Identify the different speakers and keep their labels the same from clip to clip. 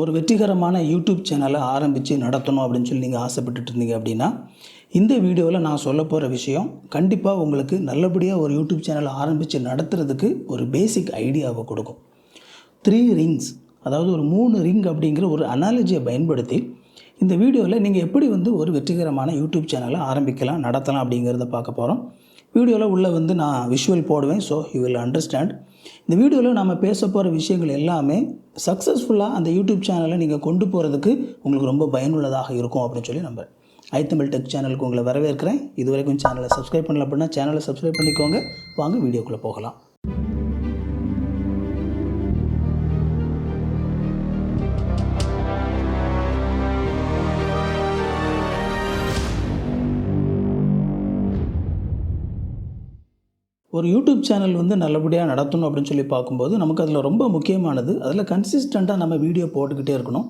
Speaker 1: ஒரு வெற்றிகரமான யூடியூப் சேனலை ஆரம்பித்து நடத்தணும் அப்படின்னு சொல்லி நீங்கள் ஆசைப்பட்டுட்டு இருந்தீங்க அப்படின்னா இந்த வீடியோவில் நான் சொல்ல போகிற விஷயம் கண்டிப்பாக உங்களுக்கு நல்லபடியாக ஒரு யூடியூப் சேனலை ஆரம்பித்து நடத்துறதுக்கு ஒரு பேசிக் ஐடியாவை கொடுக்கும். 3 ரிங்ஸ், அதாவது ஒரு 3 ரிங் அப்படிங்கிற ஒரு அனாலஜியை பயன்படுத்தி இந்த வீடியோவில் நீங்கள் எப்படி ஒரு வெற்றிகரமான யூடியூப் சேனலை ஆரம்பிக்கலாம், நடத்தலாம் அப்படிங்கிறத பார்க்க போகிறோம். வீடியோவில் உள்ளே நான் விஷுவல் போடுவேன். So you will understand. இந்த வீடியோவில் நம்ம பேச போகிற விஷயங்கள் எல்லாமே சக்ஸஸ்ஃபுல்லாக அந்த யூடியூப் சேனலை நீங்கள் கொண்டு போகிறதுக்கு உங்களுக்கு ரொம்ப பயனுள்ளதாக இருக்கும் அப்படின்னு சொல்லி நம்புகிறேன். ஐத்தமிழ் டெக் சேனலுக்கு உங்களை வரவேற்கிறேன். இது வரைக்கும் சேனலை சப்ஸ்கிரைப் பண்ணல அப்படின்னா சேனலை சப்ஸ்கிரைப் பண்ணிக்கோங்க. வாங்க வீடியோக்குள்ளே போகலாம். ஒரு யூடியூப் சேனல் நல்லபடியாக நடத்தணும் அப்படின்னு சொல்லி பார்க்கும்போது நமக்கு அதில் ரொம்ப முக்கியமானது, அதில் கன்சிஸ்டண்ட்டாக நம்ம வீடியோ போட்டுக்கிட்டே இருக்கணும்.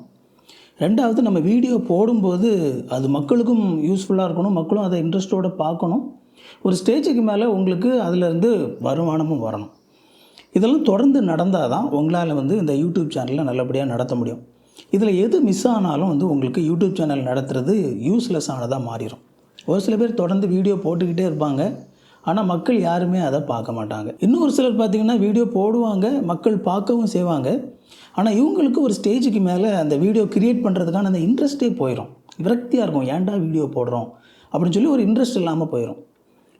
Speaker 1: ரெண்டாவது, நம்ம வீடியோ போடும்போது அது மக்களுக்கும் யூஸ்ஃபுல்லாக இருக்கணும், மக்களும் அதை இன்ட்ரெஸ்ட்டோடு பார்க்கணும். ஒரு ஸ்டேஜுக்கு மேலே உங்களுக்கு அதிலேருந்து வருமானமும் வரணும். இதெல்லாம் தொடர்ந்து நடந்தால் தான் உங்களால் இந்த யூடியூப் சேனலில் நல்லபடியாக நடத்த முடியும். இதில் எது மிஸ் ஆனாலும் உங்களுக்கு யூடியூப் சேனல் நடத்துறது யூஸ்லெஸ் ஆனதாக மாறிடும். ஒரு சில பேர் தொடர்ந்து வீடியோ போட்டுக்கிட்டே இருப்பாங்க, ஆனால் மக்கள் யாருமே அதை பார்க்க மாட்டாங்க. இன்னும் ஒரு சிலர் பார்த்திங்கன்னா வீடியோ போடுவாங்க, மக்கள் பார்க்கவும் செய்வாங்க. ஆனால் இவங்களுக்கு ஒரு ஸ்டேஜுக்கு மேலே அந்த வீடியோ க்ரியேட் பண்ணுறதுக்கான அந்த இன்ட்ரெஸ்ட்டே போயிடும். விரக்தியாக இருக்கும், ஏன்டா வீடியோ போடுறோம் அப்படின்னு சொல்லி ஒரு இன்ட்ரெஸ்ட் இல்லாமல் போயிடும்.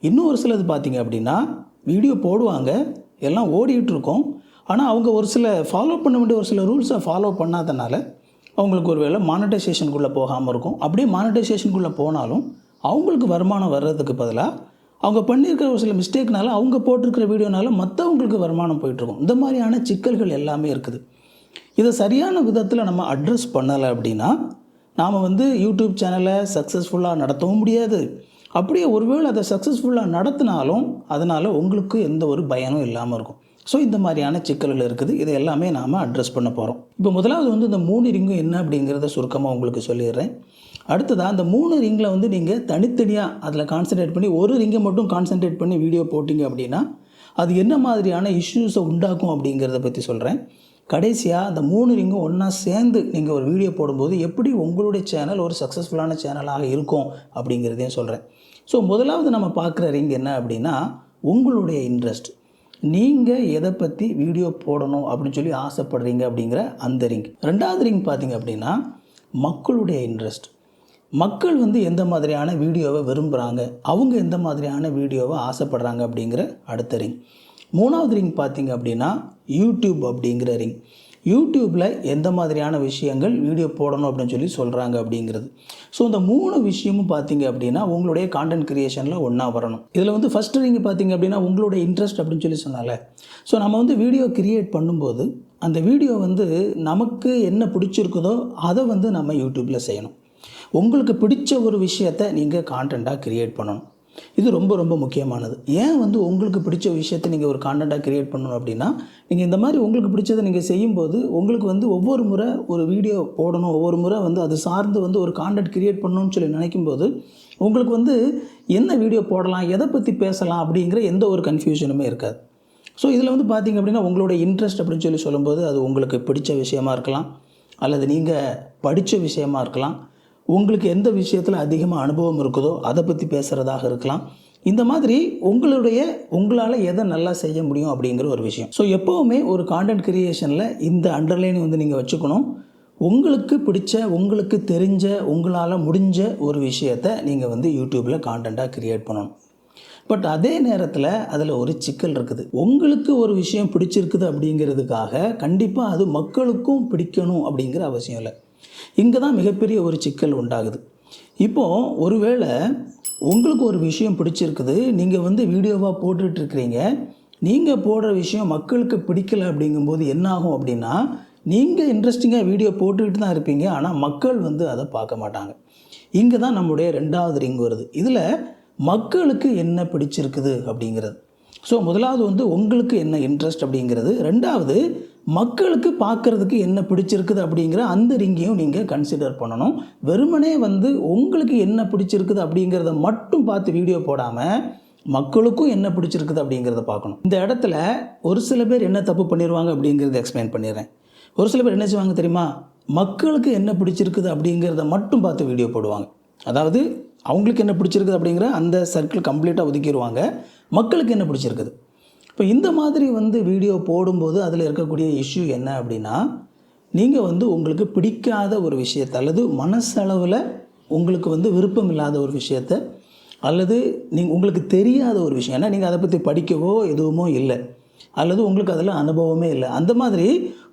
Speaker 1: இன்னும் ஒரு சிலது பார்த்திங்க அப்படின்னா வீடியோ போடுவாங்க, எல்லாம் ஓடிட்டுருக்கோம், ஆனால் அவங்க ஒரு சில ஃபாலோ பண்ண வேண்டிய ஒரு சில ரூல்ஸை ஃபாலோ பண்ணாதனால அவங்களுக்கு ஒரு வேளை மானிட்டைசேஷனுக்குள்ளே போகாமல் இருக்கும். அப்படியே மானிட்டைசேஷனுக்குள்ளே போனாலும் அவங்களுக்கு வருமானம் வர்றதுக்கு பதிலாக அவங்க பண்ணியிருக்கிற ஒரு சில மிஸ்டேக்னால, அவங்க போட்டிருக்கிற வீடியோனால மற்றவங்களுக்கு வருமானம் போயிட்டுருக்கும். இந்த மாதிரியான சிக்கல்கள் எல்லாமே இருக்குது. இதை சரியான விதத்தில் நம்ம அட்ரஸ் பண்ணலை அப்படின்னா நாம் யூடியூப் சேனலை சக்ஸஸ்ஃபுல்லாக நடத்தவும் முடியாது. அப்படியே ஒருவேளை அதை சக்ஸஸ்ஃபுல்லாக நடத்தினாலும் அதனால் உங்களுக்கு எந்த ஒரு பயனும் இல்லாமல் இருக்கும். ஸோ இந்த மாதிரியான சிக்கல்கள் இருக்குது. இதை எல்லாமே நாம் அட்ரஸ் பண்ண போகிறோம். இப்போ முதலாவது இந்த 3 ரிங்கும் என்ன அப்படிங்கிறத சுருக்கமாக உங்களுக்கு சொல்லிடுறேன். அடுத்ததாக அந்த 3 ரிங்கில் நீங்கள் தனித்தனியாக அதில் கான்சன்ட்ரேட் பண்ணி ஒரு ரிங்கை மட்டும் கான்சன்ட்ரேட் பண்ணி வீடியோ போட்டிங்க அப்படின்னா அது என்ன மாதிரியான இஷ்யூஸை உண்டாக்கும் அப்படிங்கிறத பற்றி சொல்கிறேன். கடைசியாக அந்த 3 ரிங்கும் ஒன்றா சேர்ந்து நீங்கள் ஒரு வீடியோ போடும்போது எப்படி உங்களுடைய சேனல் ஒரு சக்ஸஸ்ஃபுல்லான சேனலாக இருக்கும் அப்படிங்கிறதையும் சொல்கிறேன். ஸோ முதலாவது நம்ம பார்க்குற ரிங் என்ன அப்படின்னா உங்களுடைய இன்ட்ரெஸ்ட். நீங்கள் எதை பற்றி வீடியோ போடணும் அப்படின்னு சொல்லி ஆசைப்படுறீங்க அப்படிங்கிற அந்த ரிங். ரெண்டாவது ரிங் பார்த்திங்க அப்படின்னா மக்களுடைய இன்ட்ரெஸ்ட். மக்கள் எந்த மாதிரியான வீடியோவை விரும்புகிறாங்க, அவங்க எந்த மாதிரியான வீடியோவை ஆசைப்படுறாங்க அப்படிங்கிற அடுத்த ரிங். மூணாவது ரிங் பார்த்திங்க அப்படின்னா யூடியூப் அப்படிங்கிற ரிங். யூடியூப்பில் எந்த மாதிரியான விஷயங்கள் வீடியோ போடணும் அப்படின்னு சொல்லி சொல்கிறாங்க அப்படிங்கிறது. ஸோ இந்த 3 விஷயமும் பார்த்திங்க அப்படின்னா உங்களுடைய கான்டென்ட் க்ரியேஷனில் ஒன்றா வரணும். இதில் ஃபஸ்ட்டு ரிங் பார்த்திங்க அப்படின்னா உங்களுடைய இன்ட்ரெஸ்ட் அப்படின்னு சொல்லி சொன்னால, ஸோ நம்ம வீடியோ கிரியேட் பண்ணும்போது அந்த வீடியோ நமக்கு என்ன பிடிச்சிருக்குதோ அதை நம்ம யூடியூப்பில் செய்யணும். உங்களுக்கு பிடிச்ச ஒரு விஷயத்தை நீங்கள் கான்டென்ட்டாக க்ரியேட் பண்ணணும். இது ரொம்ப ரொம்ப முக்கியமானது. ஏன் உங்களுக்கு பிடிச்ச விஷயத்தை நீங்கள் ஒரு கான்டென்ட்டாக க்ரியேட் பண்ணணும் அப்படின்னா, நீங்கள் இந்த மாதிரி உங்களுக்கு பிடிச்சதை நீங்கள் செய்யும்போது உங்களுக்கு ஒவ்வொரு முறை ஒரு வீடியோ போடணும், ஒவ்வொரு முறை அது சார்ந்து ஒரு கான்டென்ட் க்ரியேட் பண்ணணும்னு சொல்லி நினைக்கும்போது உங்களுக்கு என்ன வீடியோ போடலாம், எதை பற்றி பேசலாம் அப்படிங்கிற எந்த ஒரு கன்ஃபியூஷனுமே இருக்காது. ஸோ இதில் பார்த்திங்க அப்படின்னா உங்களுடைய இன்ட்ரெஸ்ட் அப்படின்னு சொல்லி சொல்லும்போது அது உங்களுக்கு பிடிச்ச விஷயமா இருக்கலாம், அல்லது நீங்கள் படித்த விஷயமா இருக்கலாம், உங்களுக்கு எந்த விஷயத்தில் அதிகமாக அனுபவம் இருக்குதோ அதை பற்றி பேசுகிறதாக இருக்கலாம். இந்த மாதிரி உங்களால் எதை நல்லா செய்ய முடியும் அப்படிங்கிற ஒரு விஷயம். ஸோ எப்போவுமே ஒரு கான்டென்ட் கிரியேஷனில் இந்த அண்டர்லைன் நீங்கள் வச்சுக்கணும். உங்களுக்கு பிடிச்ச, உங்களுக்கு தெரிஞ்ச, உங்களால் முடிஞ்ச ஒரு விஷயத்தை நீங்கள் யூடியூப்பில் கான்டென்ட்டாக க்ரியேட் பண்ணணும். பட் அதே நேரத்தில் அதில் ஒரு சிக்கல் இருக்குது. உங்களுக்கு ஒரு விஷயம் பிடிச்சிருக்குது அப்படிங்கிறதுக்காக கண்டிப்பாக அது மக்களுக்கும் பிடிக்கணும் அப்படிங்கிற அவசியம் இல்லை. இங்கே தான் மிகப்பெரிய ஒரு சிக்கல் உண்டாகுது. இப்போது ஒருவேளை உங்களுக்கு ஒரு விஷயம் பிடிச்சிருக்குது, நீங்கள் வீடியோவாக போட்டுட்ருக்கிறீங்க, நீங்கள் போடுற விஷயம் மக்களுக்கு பிடிக்கலை அப்படிங்கும்போது என்ன ஆகும் அப்படின்னா, நீங்கள் இன்ட்ரெஸ்டிங்காக வீடியோ போட்டுக்கிட்டு தான் இருப்பீங்க, ஆனால் மக்கள் அதை பார்க்க மாட்டாங்க. இங்கே தான் நம்முடைய 2வது ரிங் வருது. இதில் மக்களுக்கு என்ன பிடிச்சிருக்குது அப்படிங்கிறது. ஸோ முதலாவது உங்களுக்கு என்ன இன்ட்ரெஸ்ட் அப்படிங்கிறது. ரெண்டாவது, மக்களுக்கு பார்க்குறதுக்கு என்ன பிடிச்சிருக்குது அப்படிங்கிற அந்த ரிங்கையும் நீங்கள் கன்சிடர் பண்ணணும். வெறுமனே உங்களுக்கு என்ன பிடிச்சிருக்குது அப்படிங்கிறத மட்டும் பார்த்து வீடியோ போடாமல் மக்களுக்கும் என்ன பிடிச்சிருக்குது அப்படிங்கிறத பார்க்கணும். இந்த இடத்துல ஒரு சில பேர் என்ன தப்பு பண்ணிடுவாங்க அப்படிங்கிறத எக்ஸ்பிளைன் பண்ணிடுறேன். ஒரு சில பேர் என்ன செய்வாங்க தெரியுமா, மக்களுக்கு என்ன பிடிச்சிருக்குது அப்படிங்கிறத மட்டும் பார்த்து வீடியோ போடுவாங்க. அதாவது அவங்களுக்கு என்ன பிடிச்சிருக்குது அப்படிங்கிற அந்த சர்க்கிள் கம்ப்ளீட்டாக ஒதுக்கிடுவாங்க. மக்களுக்கு என்ன பிடிச்சிருக்குது. இப்போ இந்த மாதிரி வீடியோ போடும்போது அதில் இருக்கக்கூடிய இஷ்யூ என்ன அப்படின்னா, நீங்கள் உங்களுக்கு பிடிக்காத ஒரு விஷயத்தை அல்லது மனசளவில் உங்களுக்கு விருப்பம் இல்லாத ஒரு விஷயத்தை அல்லது உங்களுக்கு தெரியாத ஒரு விஷயம், ஏன்னா நீங்கள் அதை பற்றி படிக்கவோ எதுவுமோ இல்லை அல்லது உங்களுக்கு அதில் அனுபவமே இல்லை, அந்த மாதிரி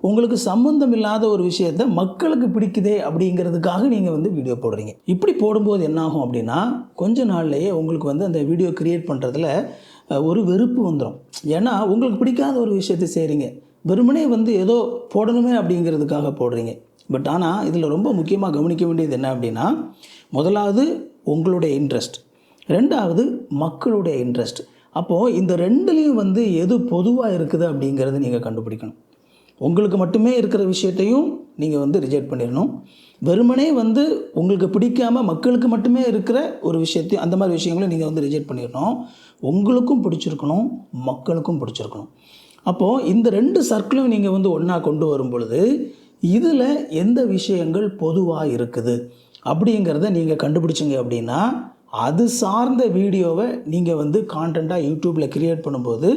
Speaker 1: உங்களுக்கு சம்மந்தம் இல்லாத ஒரு விஷயத்தை மக்களுக்கு பிடிக்குதே அப்படிங்கிறதுக்காக நீங்கள் வீடியோ போடுறீங்க. இப்படி போடும்போது என்னாகும் அப்படின்னா, கொஞ்ச நாள்லேயே உங்களுக்கு அந்த வீடியோ க்ரியேட் பண்ணுறதுல ஒரு வெறுப்பு வந்துடும். ஏன்னா உங்களுக்கு பிடிக்காத ஒரு விஷயத்தை செய்கிறீங்க, வெறுமனே ஏதோ போடணுமே அப்படிங்கிறதுக்காக போடுறீங்க. பட் ஆனால் இதில் ரொம்ப முக்கியமாக கவனிக்க வேண்டியது என்ன அப்படின்னா, முதலாவது உங்களுடைய இன்ட்ரெஸ்ட், ரெண்டாவது மக்களுடைய இன்ட்ரெஸ்ட். அப்போது இந்த ரெண்டுலேயும் எது பொதுவாக இருக்குது அப்படிங்கிறது நீங்கள் கண்டுபிடிக்கணும். உங்களுக்கு மட்டுமே இருக்கிற விஷயத்தையும் நீங்கள் ரிஜெக்ட் பண்ணிடணும். வெறுமனே உங்களுக்கு பிடிக்காமல் மக்களுக்கு மட்டுமே இருக்கிற ஒரு விஷயத்தையும் அந்த மாதிரி விஷயங்களும் நீங்கள் ரிஜெக்ட் பண்ணிடணும். உங்களுக்கும் பிடிச்சிருக்கணும், மக்களுக்கும் பிடிச்சிருக்கணும். அப்போது இந்த ரெண்டு சர்க்கிளும் நீங்கள் ஒன்றா கொண்டு வரும் பொழுது இதில் எந்த விஷயங்கள் பொதுவாக இருக்குது அப்படிங்கிறத நீங்கள் கண்டுபிடிச்சிங்க அப்படின்னா, அது சார்ந்த வீடியோவை நீங்கள் கான்டென்ட்டாக யூடியூப்பில் க்ரியேட் பண்ணும்போது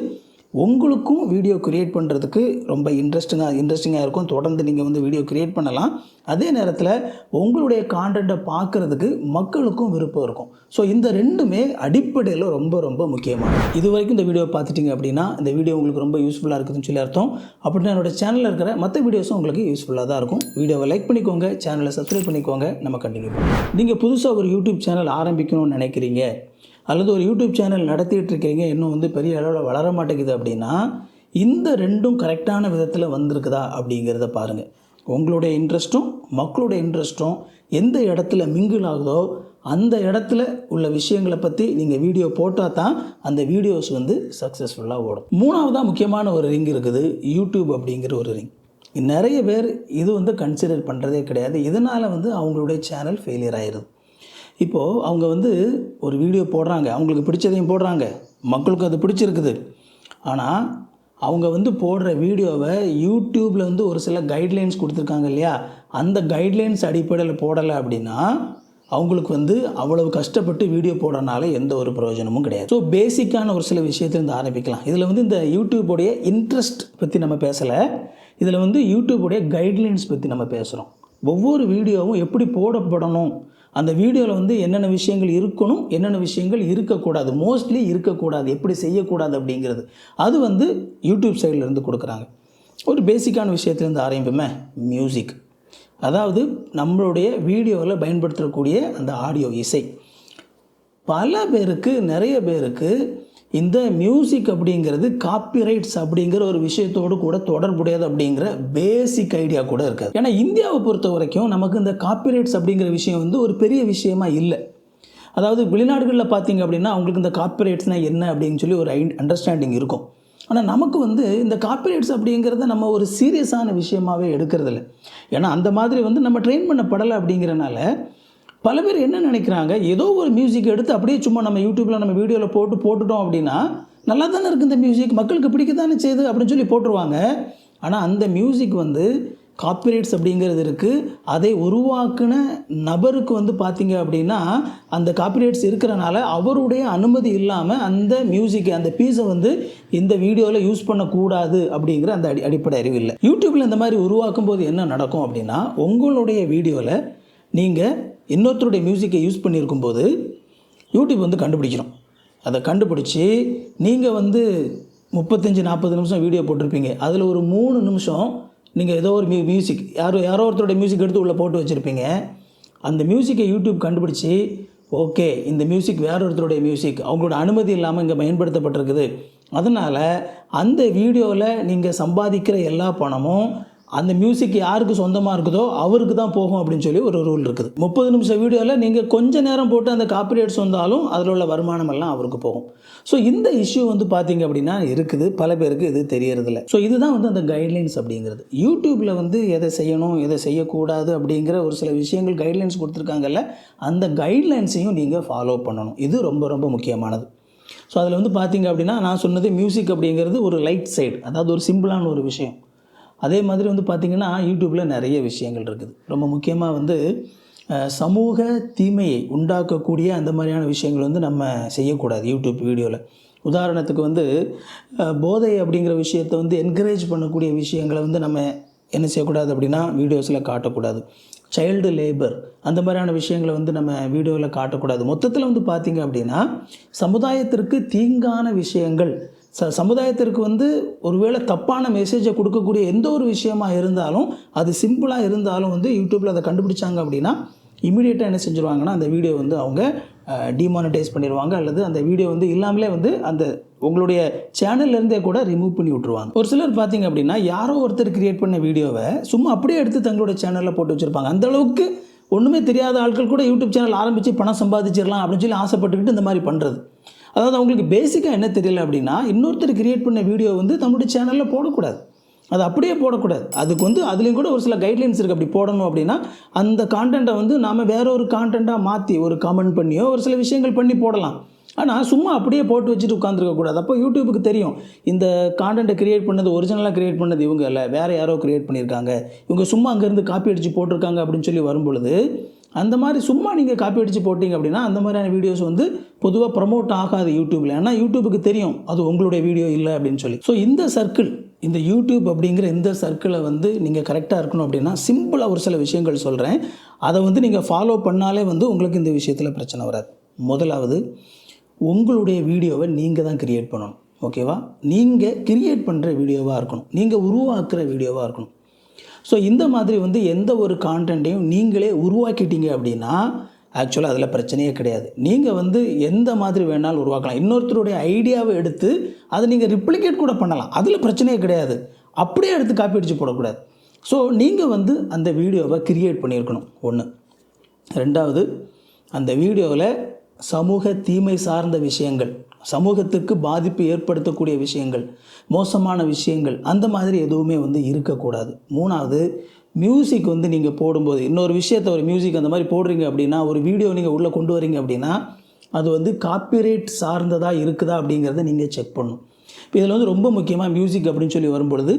Speaker 1: உங்களுக்கும் வீடியோ க்ரியேட் பண்ணுறதுக்கு ரொம்ப இன்ட்ரெஸ்டிங்காக இருக்கும். தொடர்ந்து நீங்கள் வீடியோ க்ரியேட் பண்ணலாம். அதே நேரத்தில் உங்களுடைய கான்டென்ட்டை பார்க்குறதுக்கு மக்களுக்கும் விருப்பம் இருக்கும். ஸோ இந்த ரெண்டுமே அடிப்படையில் ரொம்ப ரொம்ப முக்கியமானது. இது வரைக்கும் இந்த வீடியோ பார்த்துட்டிங்க அப்படின்னா இந்த வீடியோ உங்களுக்கு ரொம்ப யூஸ்ஃபுல்லாக இருக்குதுன்னு சொல்லி அர்த்தம். அப்படின்னா என்னோடய சேனலில் இருக்கிற மற்ற வீடியோஸும் உங்களுக்கு யூஸ்ஃபுல்லாக தான் இருக்கும். வீடியோவை லைக் பண்ணிக்கோங்க, சேனலை சப்ஸ்கிரைப் பண்ணிக்கோங்க. நம்ம கண்டினியூ பண்ணுவோம். நீங்கள் புதுசாக ஒரு யூடியூப் சேனல் ஆரம்பிக்கணும்னு நினைக்கிறீங்க அல்லது ஒரு யூடியூப் சேனல் நடத்திட்டு இருக்கீங்க, இன்னும் பெரிய அளவில் வளர மாட்டேங்குது அப்படின்னா, இந்த ரெண்டும் கரெக்டான விதத்தில் வந்திருக்குதா அப்படிங்கிறத பாருங்கள். உங்களுடைய இன்ட்ரெஸ்ட்டும் மக்களுடைய இன்ட்ரெஸ்ட்டும் எந்த இடத்துல மிங்கிள் ஆகுதோ அந்த இடத்துல உள்ள விஷயங்களை பற்றி நீங்கள் வீடியோ போட்டால் தான் அந்த வீடியோஸ் சக்ஸஸ்ஃபுல்லாக ஓடும். மூணாவதாக முக்கியமான ஒரு ரிங் இருக்குது, யூடியூப் அப்படிங்கிற ஒரு ரிங். நிறைய பேர் இது கன்சிடர் பண்ணுறதே கிடையாது. இதனால் அவங்களுடைய சேனல் ஃபெயிலியர் ஆகிடுது. இப்போது அவங்க ஒரு வீடியோ போடுறாங்க, அவங்களுக்கு பிடிச்சதையும் போடுறாங்க, மக்களுக்கு அது பிடிச்சிருக்குது. ஆனால் அவங்க போடுற வீடியோவை யூடியூப்பில் ஒரு சில கைட்லைன்ஸ் கொடுத்துருக்காங்க இல்லையா, அந்த கைட்லைன்ஸ் அடிப்படையில் போடலை அப்படின்னா அவங்களுக்கு அவ்வளவு கஷ்டப்பட்டு வீடியோ போடுறதுனால எந்த ஒரு பிரயோஜனமும் கிடையாது. ஸோ பேசிக்கான ஒரு சில விஷயத்துலேருந்து ஆரம்பிக்கலாம். இதில் இந்த யூடியூபோடைய இன்ட்ரெஸ்ட் பற்றி நம்ம பேசலை, இதில் யூடியூபோடைய கைட்லைன்ஸ் பற்றி நம்ம பேசுகிறோம். ஒவ்வொரு வீடியோவும் எப்படி போடப்படணும், அந்த வீடியோவில் என்னென்ன விஷயங்கள் இருக்கணும், என்னென்ன விஷயங்கள் இருக்கக்கூடாது, மோஸ்ட்லி இருக்கக்கூடாது, எப்படி செய்யக்கூடாது அப்படிங்கிறது அது யூடியூப் சைட்லேருந்து கொடுக்குறாங்க. ஒரு பேசிக்கான விஷயத்துலேருந்து ஆரம்பிப்போமே, மியூசிக். அதாவது நம்மளுடைய வீடியோவில் பயன்படுத்தக்கூடிய அந்த ஆடியோ இசை. நிறைய பேருக்கு இந்த மியூசிக் அப்படிங்கிறது காப்பிரைட்ஸ் அப்படிங்கிற ஒரு விஷயத்தோடு கூட தொடர்புடையது அப்படிங்கிற பேசிக் ஐடியா கூட இருக்காது. ஏன்னா இந்தியாவை பொறுத்த வரைக்கும் நமக்கு இந்த காப்பிரைட்ஸ் அப்படிங்கிற விஷயம் ஒரு பெரிய விஷயமா இல்லை. அதாவது வெளிநாடுகளில் பார்த்தீங்க அப்படின்னா அவங்களுக்கு இந்த காப்பிரைட்ஸ்னால் என்ன அப்படின்னு சொல்லி ஒரு அண்டர்ஸ்டாண்டிங் இருக்கும். ஆனால் நமக்கு இந்த காப்பிரைட்ஸ் அப்படிங்கிறத நம்ம ஒரு சீரியஸான விஷயமாகவே எடுக்கிறதில்ல. ஏன்னா அந்த மாதிரி நம்ம ட்ரெயின் பண்ணப்படலை. அப்படிங்கிறனால பல பேர் என்ன நினைக்கிறாங்க, ஏதோ ஒரு மியூசிக் எடுத்து அப்படியே சும்மா நம்ம யூடியூப்பில் நம்ம வீடியோவில் போட்டுட்டோம் அப்படின்னா நல்லா தானே இருக்குது இந்த மியூசிக், மக்களுக்கு பிடிக்க தானே செய்யுது அப்படின்னு சொல்லி போட்டுருவாங்க. ஆனால் அந்த மியூசிக் காப்பிரைட்ஸ் அப்படிங்கிறது இருக்குது. அதை உருவாக்குன நபருக்கு பார்த்தீங்க அப்படின்னா அந்த காப்பிரைட்ஸ் இருக்கிறனால அவருடைய அனுமதி இல்லாமல் அந்த மியூசிக்கை அந்த பீஸை இந்த வீடியோவில் யூஸ் பண்ணக்கூடாது அப்படிங்கிற அந்த அடிப்படை அறிவு இல்லை. யூடியூப்பில் இந்த மாதிரி உருவாக்கும் போது என்ன நடக்கும் அப்படின்னா, உங்களுடைய வீடியோவில் நீங்கள் இன்னொருத்தருடைய மியூசிக்கை யூஸ் பண்ணியிருக்கும் போது யூடியூப் கண்டுபிடிக்கிறோம். அதை கண்டுபிடிச்சி நீங்கள் 35-40 நிமிஷம் வீடியோ போட்டிருப்பீங்க, அதில் ஒரு 3 நிமிஷம் நீங்கள் ஏதோ ஒரு மியூசிக் யாரோ ஒருத்தருடைய மியூசிக் எடுத்து உள்ளே போட்டு வச்சுருப்பீங்க. அந்த மியூசிக்கை யூடியூப் கண்டுபிடிச்சி, ஓகே இந்த மியூசிக் வேற ஒருத்தருடைய மியூசிக், அவங்களோட அனுமதி இல்லாமல் இங்கே பயன்படுத்தப்பட்டிருக்குது, அதனால் அந்த வீடியோவில் நீங்கள் சம்பாதிக்கிற எல்லா பணமும் அந்த மியூசிக் யாருக்கு சொந்தமாக இருக்குதோ அவருக்கு தான் போகும் அப்படின்னு சொல்லி ஒரு ரூல் இருக்குது. 30 நிமிஷம் வீடியோவில் நீங்கள் கொஞ்சம் நேரம் போட்டு அந்த காப்பிரைட்ஸ் வந்தாலும் அதில் உள்ள வருமானம் எல்லாம் அவருக்கு போகும். ஸோ இந்த இஷ்யூ பார்த்தீங்க அப்படின்னா இருக்குது, பல பேருக்கு இது தெரியறதில்ல. ஸோ இதுதான் அந்த கைட்லைன்ஸ் அப்படிங்கிறது. யூடியூப்பில் எதை செய்யணும் எதை செய்யக்கூடாது அப்படிங்கிற ஒரு சில விஷயங்கள் கைட்லைன்ஸ் கொடுத்துருக்காங்கல்ல, அந்த கைட்லைன்ஸையும் நீங்கள் ஃபாலோ பண்ணணும். இது ரொம்ப ரொம்ப முக்கியமானது. ஸோ அதில் பார்த்தீங்க அப்படின்னா நான் சொன்னது மியூசிக் அப்படிங்கிறது ஒரு லைட் சைடு, அதாவது ஒரு சிம்பிளான ஒரு விஷயம். அதே மாதிரி வந்து பார்த்திங்கன்னா யூடியூப்பில் நிறைய விஷயங்கள் இருக்குது. ரொம்ப முக்கியமாக வந்து சமூக தீமையை உண்டாக்கக்கூடிய அந்த மாதிரியான விஷயங்கள் வந்து நம்ம செய்யக்கூடாது யூடியூப் வீடியோவில். உதாரணத்துக்கு வந்து போதை அப்படிங்கிற விஷயத்தை வந்து என்கரேஜ் பண்ணக்கூடிய விஷயங்களை வந்து நம்ம என்ன செய்யக்கூடாது அப்படின்னா வீடியோஸில் காட்டக்கூடாது. சைல்டு லேபர் அந்த மாதிரியான விஷயங்களை வந்து நம்ம வீடியோவில் காட்டக்கூடாது. மொத்தத்தில் வந்து பார்த்திங்க அப்படின்னா சமுதாயத்திற்கு தீங்கான விஷயங்கள், சமுதாயத்திற்கு வந்து ஒருவேளை தப்பான மெசேஜை கொடுக்கக்கூடிய எந்த ஒரு விஷயமாக இருந்தாலும், அது சிம்பிளாக இருந்தாலும் வந்து யூடியூப்பில் அதை கண்டுபிடிச்சாங்க அப்படின்னா இமீடியட்டாக என்ன செஞ்சுருவாங்கன்னா அந்த வீடியோ வந்து அவங்க டிமானிட்டைஸ் பண்ணிடுவாங்க, அல்லது அந்த வீடியோ வந்து இல்லாமலே வந்து அந்த உங்களுடைய சேனல்லேருந்தே கூட ரிமூவ் பண்ணி விட்ருவாங்க. ஒரு சிலர் பார்த்திங்க அப்படின்னா யாரோ ஒருத்தர் கிரியேட் பண்ண வீடியோவை சும்மா அப்படியே எடுத்து தங்களுடைய சேனலில் போட்டு வச்சுருப்பாங்க. அந்தளவுக்கு ஒன்றுமே தெரியாத ஆட்கள் கூட யூடியூப் சேனல் ஆரம்பித்து பணம் சம்பாதிச்சிடலாம் அப்படின்னு சொல்லி ஆசைப்பட்டுக்கிட்டு இந்த மாதிரி பண்ணுறது. அதாவது அவங்களுக்கு பேசிக்காக என்ன தெரியல அப்படின்னா, இன்னொருத்தர் கிரியேட் பண்ண வீடியோ வந்து நம்மளுடைய சேனலில் போடக்கூடாது, அது அப்படியே போடக்கூடாது. அதுக்கு வந்து அதுலேயும் கூட ஒரு சில கைட்லைன்ஸ் இருக்குது. அப்படி போடணும் அப்படின்னா அந்த கான்டென்ட்டை வந்து நாம் வேற ஒரு கான்டென்ட்டாக மாற்றி ஒரு கமெண்ட் பண்ணியோ ஒரு சில விஷயங்கள் பண்ணி போடலாம். ஆனால் சும்மா அப்படியே போட்டு வச்சுட்டு உட்காந்துருக்கக்கூடாது. அப்போ யூடியூபுக்கு தெரியும் இந்த கான்டென்ட்டை கிரியேட் பண்ணது ஒரிஜினலாக கிரியேட் பண்ணது இவங்க இல்லை, வேறு யாரோ கிரியேட் பண்ணியிருக்காங்க, இவங்க சும்மா அங்கேருந்து காப்பி அடித்து போட்டிருக்காங்க அப்படின்னு சொல்லி வரும்பொழுது அந்த மாதிரி சும்மா நீங்கள் காப்பி அடித்து போட்டிங்க அப்படின்னா அந்த மாதிரியான வீடியோஸ் வந்து பொதுவாக ப்ரமோட் ஆகாது யூடியூப்பில். ஏன்னா யூடியூபுக்கு தெரியும் அது உங்களுடைய வீடியோ இல்லை அப்படின்னு சொல்லி. ஸோ இந்த சர்க்கிள், இந்த யூடியூப் அப்படிங்கிற இந்த சர்க்கிளை வந்து நீங்கள் கரெக்டாக இருக்கணும் அப்படின்னா சிம்பிளாக ஒரு சில விஷயங்கள் சொல்கிறேன். அதை வந்து நீங்கள் ஃபாலோ பண்ணாலே வந்து உங்களுக்கு இந்த விஷயத்தில் பிரச்சனை வராது. முதலாவது, உங்களுடைய வீடியோவை நீங்கள் தான் கிரியேட் பண்ணணும். ஓகேவா? நீங்கள் கிரியேட் பண்ணுற வீடியோவாக இருக்கணும், நீங்கள் உருவாக்குற வீடியோவாக இருக்கணும். ஸோ இந்த மாதிரி வந்து எந்த ஒரு கான்டென்ட்டையும் நீங்களே உருவாக்கிட்டீங்க அப்படின்னா ஆக்சுவலாக அதில் பிரச்சனையே கிடையாது. நீங்கள் வந்து எந்த மாதிரி வேணாலும் உருவாக்கலாம். இன்னொருத்தருடைய ஐடியாவை எடுத்து அதை நீங்கள் ரிப்ளிகேட் கூட பண்ணலாம், அதில் பிரச்சனையே கிடையாது. அப்படியே எடுத்து காப்பி அடித்து போடக்கூடாது. ஸோ நீங்கள் வந்து அந்த வீடியோவை கிரியேட் பண்ணியிருக்கணும் ஒன்று. ரெண்டாவது, அந்த வீடியோவில் சமூக தீமை சார்ந்த விஷயங்கள், சமூகத்துக்கு பாதிப்பு ஏற்படுத்தக்கூடிய விஷயங்கள், மோசமான விஷயங்கள் அந்த மாதிரி எதுவுமே வந்து இருக்கக்கூடாது. மூணாவது, மியூசிக் வந்து நீங்கள் போடும்போது இன்னொரு விஷயத்தை ஒரு மியூசிக் அந்த மாதிரி போடுறீங்க அப்படின்னா ஒரு வீடியோ நீங்கள் உள்ளே கொண்டு வரீங்க அப்படின்னா அது வந்து காப்பிரைட் சார்ந்ததாக இருக்குதா அப்படிங்கிறத நீங்கள் செக் பண்ணணும். இப்போ இதில் வந்து ரொம்ப முக்கியமாக மியூசிக் அப்படின்னு சொல்லி வரும்பொழுது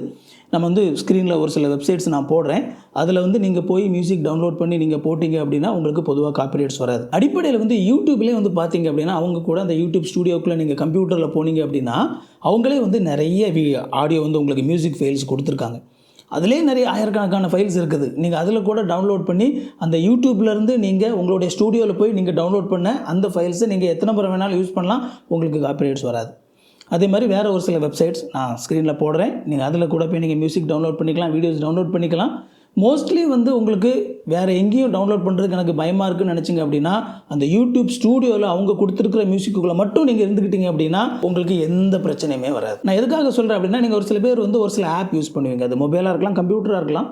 Speaker 1: நம்ம வந்து ஸ்க்ரீனில் ஒரு சில வெப்சைட்ஸ் நான் போடுறேன், அதில் வந்து நீங்கள் போய் மியூசிக் டவுன்லோட் பண்ணி நீங்கள் போட்டிங்க அப்படின்னா உங்களுக்கு பொதுவாக காப்பிரைட்ஸ் வராது. அடிப்படையில் வந்து யூடியூப்லேயே வந்து பார்த்திங்க அப்படின்னா அவங்க கூட அந்த யூடியூப் ஸ்டூடியோக்குள்ளே நீங்கள் கம்ப்யூட்டரில் போனீங்க அப்படின்னா அவங்களே வந்து நிறைய ஆடியோ வந்து உங்களுக்கு மியூசிக் ஃபைல்ஸ் கொடுத்துருக்காங்க. அதிலே நிறைய ஆயிரக்கணக்கான ஃபைல்ஸ் இருக்குது. நீங்கள் அதில் கூட டவுன்லோட் பண்ணி அந்த யூடியூப்லேருந்து நீங்கள் உங்களுடைய ஸ்டூடியோவில் போய் நீங்கள் டவுன்லோட் பண்ண அந்த ஃபைல்ஸை நீங்கள் எத்தனை முறை வேணாலும் யூஸ் பண்ணலாம், உங்களுக்கு காப்பிரைட்ஸ் வராது. அதே மாதிரி வேறு ஒரு சில வெப்சைட்ஸ் நான் ஸ்க்ரீனில் போடுறேன், நீங்கள் அதில் கூட போய் நீங்கள் மியூசிக் டவுன்லோட் பண்ணிக்கலாம், வீடியோஸ் டவுன்லோட் பண்ணிக்கலாம். மோஸ்ட்லி வந்து உங்களுக்கு வேறு எங்கேயும் டவுன்லோட் பண்ணுறதுக்கு எனக்கு பயமாக இருக்குன்னு நினச்சிங்க அப்படின்னா அந்த யூடியூப் ஸ்டூடியோவில் அவங்க கொடுத்துருக்கிற மியூசிக்குள்ளே மட்டும் நீங்கள் இருந்துக்கிட்டீங்க அப்படின்னா உங்களுக்கு எந்த பிரச்சனையுமே வராது. நான் எதுக்காக சொல்கிறேன் அப்படின்னா, நீங்கள் ஒரு சில பேர் வந்து ஒரு சில ஆப் யூஸ் பண்ணுவீங்க, அது மொபைலாக இருக்கலாம், கம்ப்யூட்டராக இருக்கலாம்,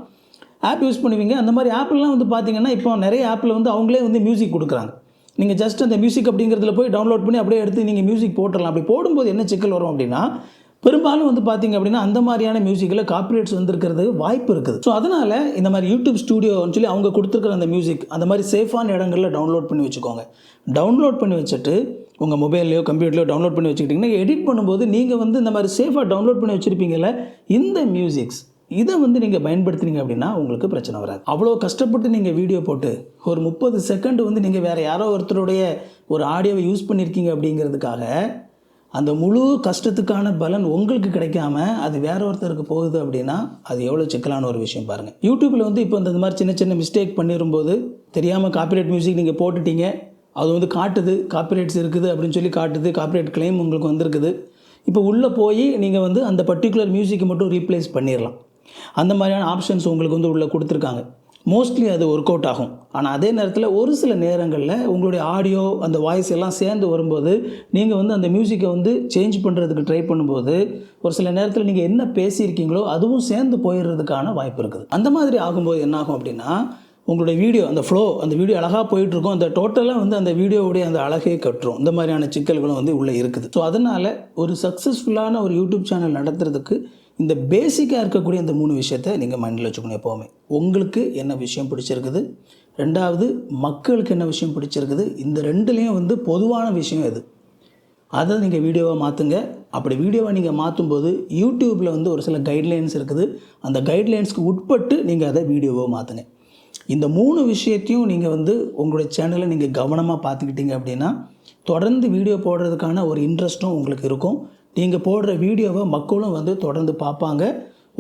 Speaker 1: ஆப் யூஸ் பண்ணுவீங்க. அந்த மாதிரி ஆப்லாம் வந்து பார்த்திங்கன்னா இப்போ நிறைய ஆப்பில் வந்து அவங்களே வந்து மியூசிக் கொடுக்குறாங்க. நீங்கள் ஜஸ்ட் அந்த மியூசிக் அப்படிங்கிறதுல போய் டவுன்லோட் பண்ணி அப்படியே எடுத்து நீங்கள் மியூசிக் போட்டுடலாம். அப்படி போடும்போது என்ன சிக்கல் வரும் அப்படின்னா பெரும்பாலும் வந்து பார்த்திங்க அப்படின்னா அந்த மாதிரியான மியூசிக்கில் காப்பிரைட்ஸ் வந்துருக்கிறது வாய்ப்பு இருக்குது. ஸோ அதனால் இந்த மாதிரி யூடியூப் ஸ்டூடியோன்னு சொல்லி அவங்க கொடுத்துருக்குற அந்த மியூசிக் அந்த மாதிரி சேஃபான இடங்களில் டவுன்லோட் பண்ணி வச்சுக்கோங்க. டவுன்லோட் பண்ணி வச்சுட்டு உங்கள் மொபைல்லையோ கம்ப்யூட்டர்லையோ டவுன்லோட் பண்ணி வச்சுக்கிட்டிங்கன்னா எடிட் பண்ணும்போது நீங்கள் வந்து இந்த மாதிரி சேஃபாக டவுன்லோட் பண்ணி வச்சுருப்பீங்கல்ல இந்த மியூசிக்ஸ், இதை வந்து நீங்கள் பயன்படுத்துனீங்க அப்படின்னா உங்களுக்கு பிரச்சனை வராது. அவ்வளோ கஷ்டப்பட்டு நீங்கள் வீடியோ போட்டு ஒரு 30 செகண்ட் வந்து நீங்கள் வேறு யாரோ ஒருத்தருடைய ஒரு ஆடியோவை யூஸ் பண்ணியிருக்கீங்க அப்படிங்கிறதுக்காக அந்த முழு கஷ்டத்துக்கான பலன் உங்களுக்கு கிடைக்காம அது வேற ஒருத்தருக்கு போகுது அப்படின்னா அது எவ்வளோ சிக்கலான ஒரு விஷயம் பாருங்கள். யூடியூப்பில் வந்து இப்போ இந்த மாதிரி சின்ன சின்ன மிஸ்டேக் பண்ணிடும்போது தெரியாமல் காப்பிரைட் மியூசிக் நீங்கள் போட்டுட்டீங்க, அது வந்து காட்டுது காப்பிரைட்ஸ் இருக்குது அப்படின்னு சொல்லி காட்டுது, காப்பிரைட் கிளைம் உங்களுக்கு வந்திருக்குது. இப்போ உள்ளே போய் நீங்கள் வந்து அந்த பர்டிகுலர் மியூசிக்கை மட்டும் ரீப்ளேஸ் பண்ணிடலாம். அந்த மாதிரியான ஆப்ஷன்ஸ் உங்களுக்கு வந்து உள்ளே கொடுத்துருக்காங்க. மோஸ்ட்லி அது ஒர்க் அவுட் ஆகும். ஆனால் அதே நேரத்தில் ஒரு சில நேரங்களில் உங்களுடைய ஆடியோ அந்த வாய்ஸ் எல்லாம் சேர்ந்து வரும்போது நீங்கள் வந்து அந்த மியூசிக்கை வந்து சேஞ்ச் பண்ணுறதுக்கு ட்ரை பண்ணும்போது ஒரு சில நேரத்தில் நீங்கள் என்ன பேசியிருக்கீங்களோ அதுவும் சேர்ந்து போயிடுறதுக்கான வாய்ப்பு இருக்குது. அந்த மாதிரி ஆகும்போது என்னாகும் அப்படின்னா உங்களுடைய வீடியோ அந்த ஃப்ளோ, அந்த வீடியோ அழகாக போயிட்டுருக்கும், அந்த டோட்டலாக வந்து அந்த வீடியோவுடைய அந்த அழகே கட்டுரும். இந்த மாதிரியான சிக்கல்களும் வந்து உள்ளே இருக்குது. ஸோ அதனால் ஒரு சக்ஸஸ்ஃபுல்லான ஒரு யூடியூப் சேனல் நடத்துறதுக்கு இந்த பேசிக்காக இருக்கக்கூடிய இந்த 3 விஷயத்தை நீங்கள் மைண்டில் வச்சுக்கணும் எப்போவுமே. உங்களுக்கு என்ன விஷயம் பிடிச்சிருக்குது, ரெண்டாவது மக்களுக்கு என்ன விஷயம் பிடிச்சிருக்குது, இந்த ரெண்டுலேயும் வந்து பொதுவான விஷயம் எது, அதை நீங்கள் வீடியோவாக மாற்றுங்க. அப்படி வீடியோவை நீங்கள் மாற்றும்போது யூடியூப்பில் வந்து ஒரு சில கைட்லைன்ஸ் இருக்குது. அந்த கைட்லைன்ஸ்க்கு உட்பட்டு நீங்கள் அதை வீடியோவாக மாற்றுங்க. இந்த 3 விஷயத்தையும் நீங்கள் வந்து உங்களுடைய சேனலை நீங்கள் கவனமாக பார்த்துக்கிட்டீங்க அப்படின்னா தொடர்ந்து வீடியோ போடுறதுக்கான ஒரு இன்ட்ரெஸ்ட்டும் உங்களுக்கு இருக்கும். நீங்கள் போடுற வீடியோவை மக்களும் வந்து தொடர்ந்து பார்ப்பாங்க.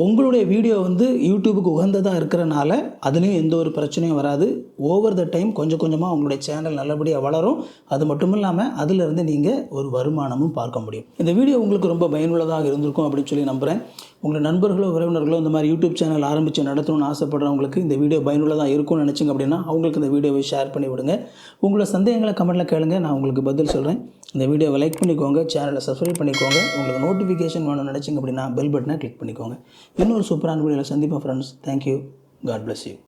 Speaker 1: உங்களுடைய வீடியோ வந்து யூடியூபுக்கு உகந்ததாக இருக்கிறனால அதுலேயும் எந்த ஒரு பிரச்சனையும் வராது. ஓவர் த டைம் கொஞ்சம் கொஞ்சமாக உங்களுடைய சேனல் நல்லபடியாக வளரும். அது மட்டும் இல்லாமல் அதிலிருந்து நீங்கள் ஒரு வருமானமும் பார்க்க முடியும். இந்த வீடியோ உங்களுக்கு ரொம்ப பயனுள்ளதாக இருந்திருக்கும் அப்படின்னு சொல்லி நம்புகிறேன். உங்கள் நண்பர்களோ உறவினர்களோ இந்த மாதிரி யூடியூப் சேனல் ஆரம்பித்து நடத்தணும்னு ஆசைப்படுறவங்களுக்கு இந்த வீடியோ பயனுள்ளதாக இருக்கும்னு நினச்சிங்க அப்படின்னா அவங்களுக்கு இந்த வீடியோவை ஷேர் பண்ணி விடுங்க. உங்களோட சந்தேகங்களை கமெண்ட்டில் கேளுங்க, நான் உங்களுக்கு பதில் சொல்கிறேன். இந்த வீடியோவை லைக் பண்ணிக்கோங்க, சேனலை சப்ஸ்கிரைப் பண்ணிக்கோங்க. உங்களுக்கு நோட்டிஃபிகேஷன் வேணும்னு நினச்சிங்க அப்படின்னா பெல் பட்டனை கிளிக் பண்ணிக்கோங்க. இன்னொரு சூப்பரான வீடியோவில் சந்திப்போம் friends. Thank you. God bless you.